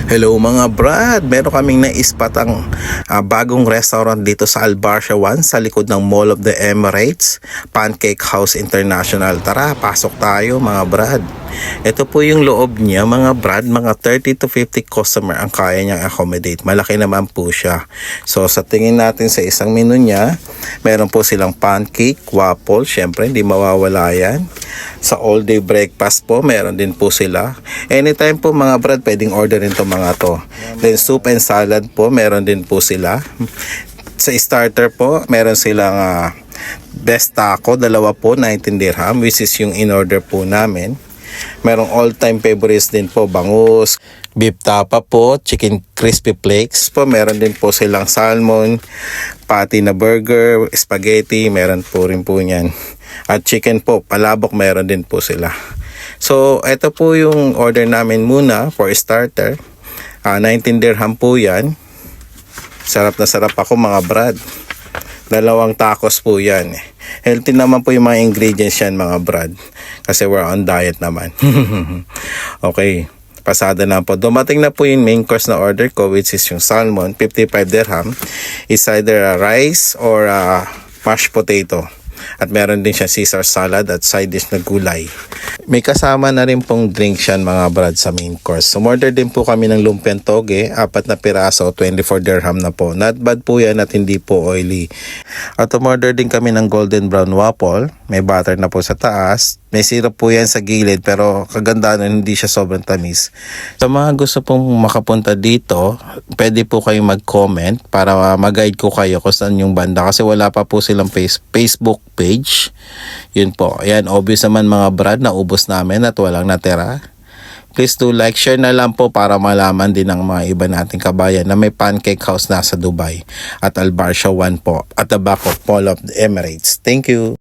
Hello mga brad, meron kaming naispatang bagong restaurant dito sa Al Barsha 1 sa likod ng Mall of the Emirates, Pancake House International. Tara, pasok tayo mga brad. Ito po yung loob niya mga brad, mga 30 to 50 customer ang kaya niyang accommodate. Malaki naman po siya. So sa tingin natin sa isang menu niya, meron po silang pancake, waffle, syempre hindi mawawala yan. Sa all day breakfast po, meron din po sila. Anytime po mga brad, pwedeng orderin to mga to. Then soup and salad po, meron din po sila. Sa starter po, meron silang best taco, dalawa po, 19 dirham, which is yung in-order po namin. Merong all-time favorites din po, bangus, beef tapa po, chicken crispy flakes po, meron din po silang salmon, patty na burger, spaghetti, meron po rin po niyan. At chicken po, palabok, meron din po sila. So, ito po yung order namin muna for starter. 19 dirham po yan. Sarap na sarap ako mga brad. Dalawang tacos po yan. Healthy naman po yung mga ingredients yan mga brad. Kasi we're on diet naman. Okay, pasada na po. Dumating na po yung main course na order ko, which is yung salmon, 55 dirham. It's either a rice or a mashed potato. At meron din siya Caesar salad at side dish na gulay. May kasama na rin pong drink yan mga brad sa main course. Umorder din po kami ng lumpiang toge, 4 na piraso, 24 dirham na po. Not bad po yan at hindi po oily. At umorder din kami ng golden brown waffle. May butter na po sa taas. May syrup po yan sa gilid pero kagandahan hindi siya sobrang tamis. Sa mga gusto pong makapunta dito, pwede po kayong mag-comment para mag-guide ko kayo kung saan yung banda. Kasi wala pa po silang Facebook page. Yun po. Ayan, obvious naman mga brad na ubos namin at walang natira. Please do like, share na lang po para malaman din ng mga iba nating kabayan na may pancake house na sa Dubai at Al Barsha 1 po at the back of Mall of the Emirates. Thank you.